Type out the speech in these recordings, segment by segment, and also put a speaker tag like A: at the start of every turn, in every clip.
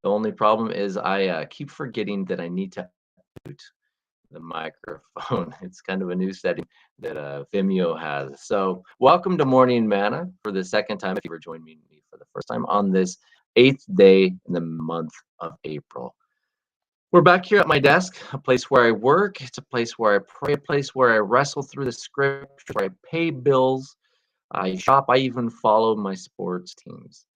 A: The only problem is I keep forgetting that I need to mute the microphone. It's kind of a new setting that Vimeo has. So, welcome to Morning Manna for the second time. If you were joining me for the first time on this eighth day in the month of April. We're back here at my desk, a place where I work. It's a place where I pray, a place where I wrestle through the scripture, where I pay bills, I shop, I even follow my sports teams.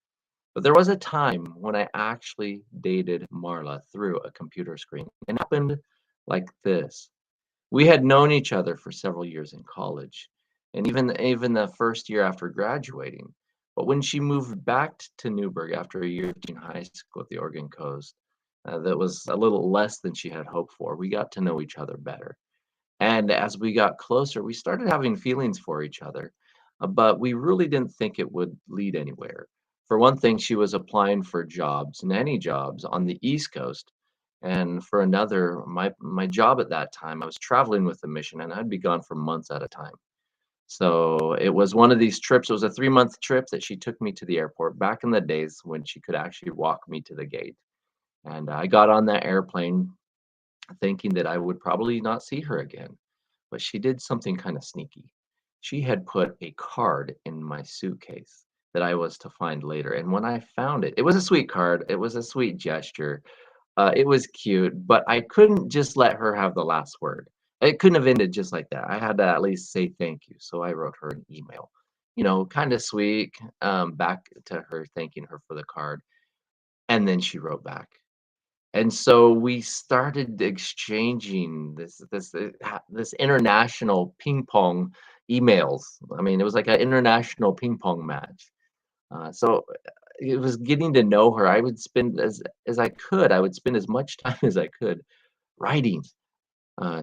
A: But there was a time when I actually dated Marla through a computer screen. It happened like this. We had known each other for several years in college, and even the first year after graduating. But when she moved back to Newburgh after a year in high school at the Oregon coast, that was a little less than she had hoped for. We got to know each other better. And as we got closer, we started having feelings for each other, but we really didn't think it would lead anywhere. For one thing, she was applying for jobs, nanny jobs on the East Coast. And for another, my job at that time, I was traveling with the mission and I'd be gone for months at a time. So it was one of these trips. It was a 3-month trip that she took me to the airport back in the days when she could actually walk me to the gate. And I got on that airplane thinking that I would probably not see her again. But she did something kind of sneaky. She had put a card in my suitcase that I was to find later. And when I found it, it was a sweet card. It was a sweet gesture. It was cute, but I couldn't just let her have the last word. It couldn't have ended just like that. I had to at least say thank you. So I wrote her an email, kind of sweet, back to her, thanking her for the card. And then she wrote back. And so we started exchanging this international ping pong emails. I mean, it was like an international ping pong match. So it was getting to know her. I would spend as I could. I would spend as much time as I could writing,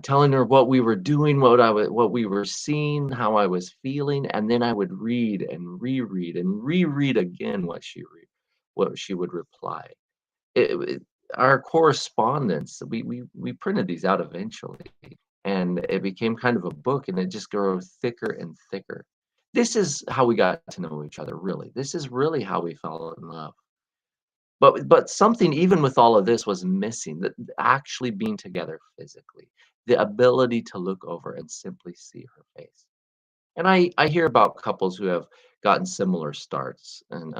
A: telling her what we were doing, what we were seeing, how I was feeling, and then I would read and reread again what she would reply. It our correspondence, we printed these out eventually, and it became kind of a book, and it just grew thicker and thicker. This is how we got to know each other, really. This is really how we fell in love. But something even with all of this was missing, that actually being together physically, the ability to look over and simply see her face. And I hear about couples who have gotten similar starts and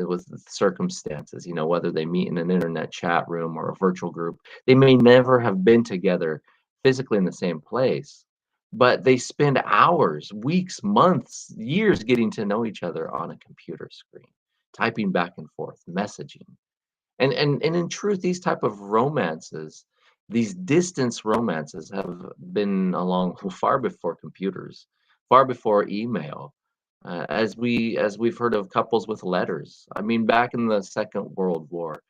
A: with the circumstances, whether they meet in an internet chat room or a virtual group, they may never have been together physically in the same place, but they spend hours, weeks, months, years getting to know each other on a computer screen, typing back and forth, messaging. And in truth, these type of romances, these distance romances have been along far before computers, far before email. As we've heard of couples with letters. I mean, back in the Second World War,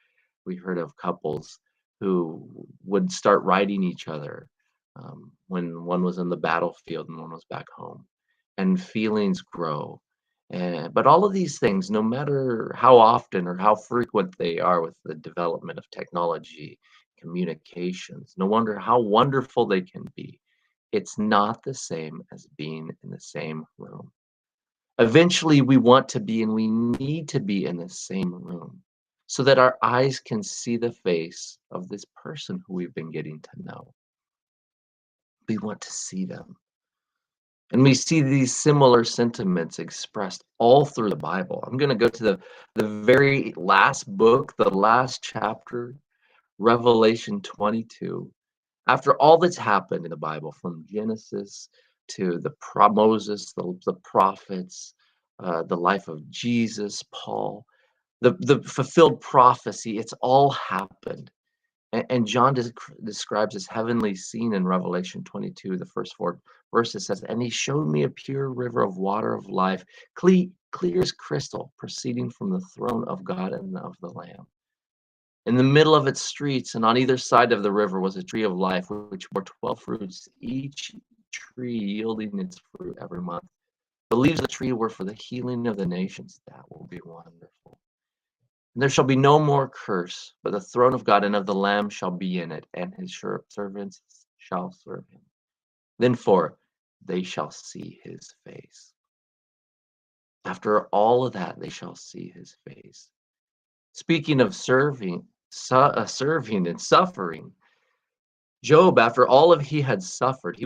A: we heard of couples who would start writing each other when one was in the battlefield and one was back home, and feelings grow. But all of these things, no matter how often or how frequent they are with the development of technology, communications, no wonder how wonderful they can be. It's not the same as being in the same room. Eventually, we want to be and we need to be in the same room so that our eyes can see the face of this person who we've been getting to know. We want to see them. And we see these similar sentiments expressed all through the Bible. I'm going to go to the very last book, the last chapter, Revelation 22. After all that's happened in the Bible, from Genesis to Moses, the prophets, the life of Jesus, Paul, the fulfilled prophecy, it's all happened. And John describes this heavenly scene in Revelation 22, the first 4 verses says, "And he showed me a pure river of water of life, clear as crystal, proceeding from the throne of God and of the Lamb. In the middle of its streets and on either side of the river was a tree of life, which bore 12 fruits, each tree yielding its fruit every month. The leaves of the tree were for the healing of the nations." That will be wonderful. "And there shall be no more curse, but the throne of God and of the Lamb shall be in it, and his servants shall serve him. Then for they shall see his face." After all of that, they shall see his face. Speaking of serving, serving and suffering. Job, after all of he had suffered,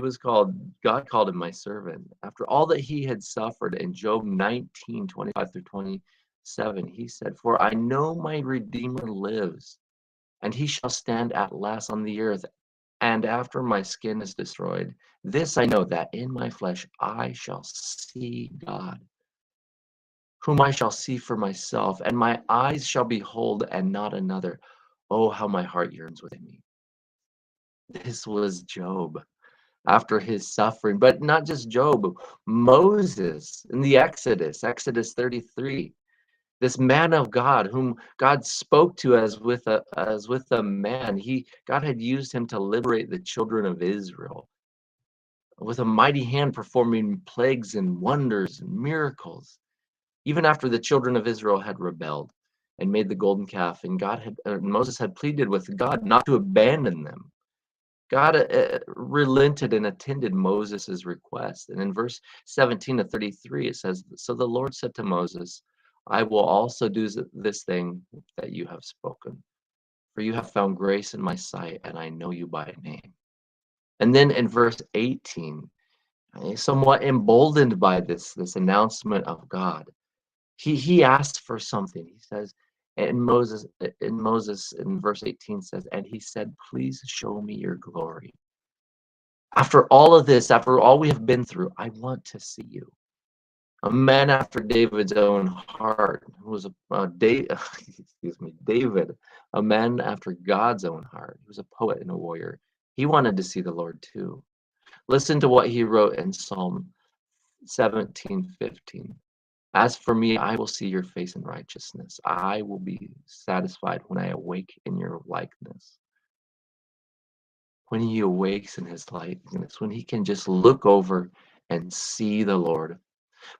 A: God called him my servant. After all that he had suffered in Job 19:25 through 27, he said, "For I know my Redeemer lives, and he shall stand at last on the earth. And after my skin is destroyed, this I know, that in my flesh I shall see God, whom I shall see for myself, and my eyes shall behold and not another. Oh, how my heart yearns within me." This was Job after his suffering, but not just Job, Moses in the Exodus 33. This man of God, whom God spoke to as with a man, God had used him to liberate the children of Israel with a mighty hand, performing plagues and wonders and miracles. Even after the children of Israel had rebelled and made the golden calf, and Moses had pleaded with God not to abandon them. God relented and attended Moses' request. And in verse 17 to 33, it says, "So the Lord said to Moses, I will also do this thing that you have spoken, for you have found grace in my sight, and I know you by name." And then in verse 18, somewhat emboldened by this announcement of God, he asks for something. He says, Moses in verse 18 says, "And he said, please show me your glory. After all of this, after all we have been through, I want to see you." A man after David's own heart, who was David, a man after God's own heart. He was a poet and a warrior. He wanted to see the Lord too. Listen to what he wrote in Psalm 17:15. "As for me, I will see your face in righteousness. I will be satisfied when I awake in your likeness." When he awakes in his likeness, when he can just look over and see the Lord.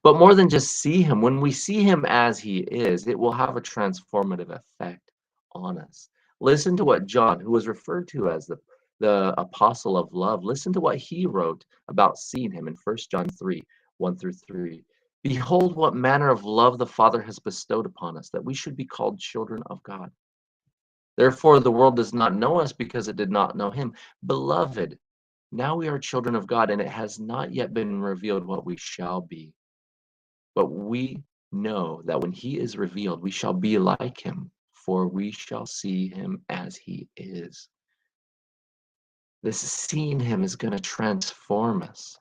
A: But more than just see him, when we see him as he is, it will have a transformative effect on us. Listen to what John, who was referred to as the apostle of love, listen to what he wrote about seeing him in 1 John 3, 1 through 3. "Behold, what manner of love the Father has bestowed upon us, that we should be called children of God. Therefore, the world does not know us because it did not know him. Beloved, now we are children of God, and it has not yet been revealed what we shall be. But we know that when he is revealed, we shall be like him, for we shall see him as he is." This seeing him is going to transform us.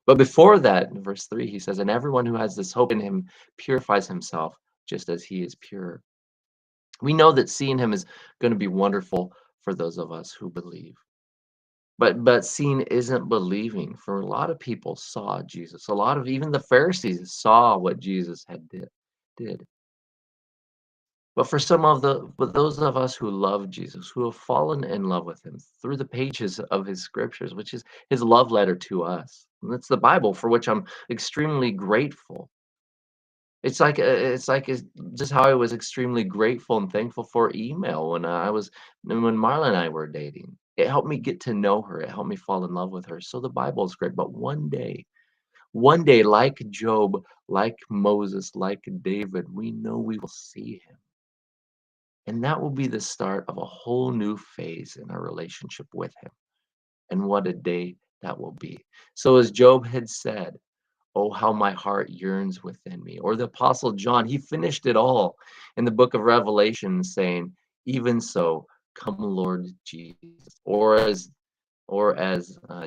A: But before that, in verse 3, he says, "And everyone who has this hope in him purifies himself just as he is pure." We know that seeing him is going to be wonderful for those of us who believe. But seeing isn't believing. For a lot of people saw Jesus. A lot of even the Pharisees saw what Jesus did. But for but those of us who love Jesus, who have fallen in love with him through the pages of his scriptures, which is his love letter to us. And it's the Bible, for which I'm extremely grateful. It's just how I was extremely grateful and thankful for email when Marla and I were dating. It helped me get to know her. It helped me fall in love with her. So the Bible is great. But one day, like Job, like Moses, like David, we know we will see him. And that will be the start of a whole new phase in our relationship with him. And what a day that will be. So as Job had said, "Oh, how my heart yearns within me." Or the Apostle John, he finished it all in the book of Revelation saying, "Even so, come Lord Jesus." Or as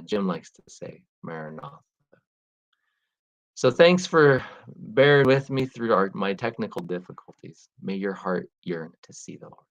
A: Jim likes to say, "Maranatha." So thanks for bearing with me through my technical difficulties. May your heart yearn to see the Lord.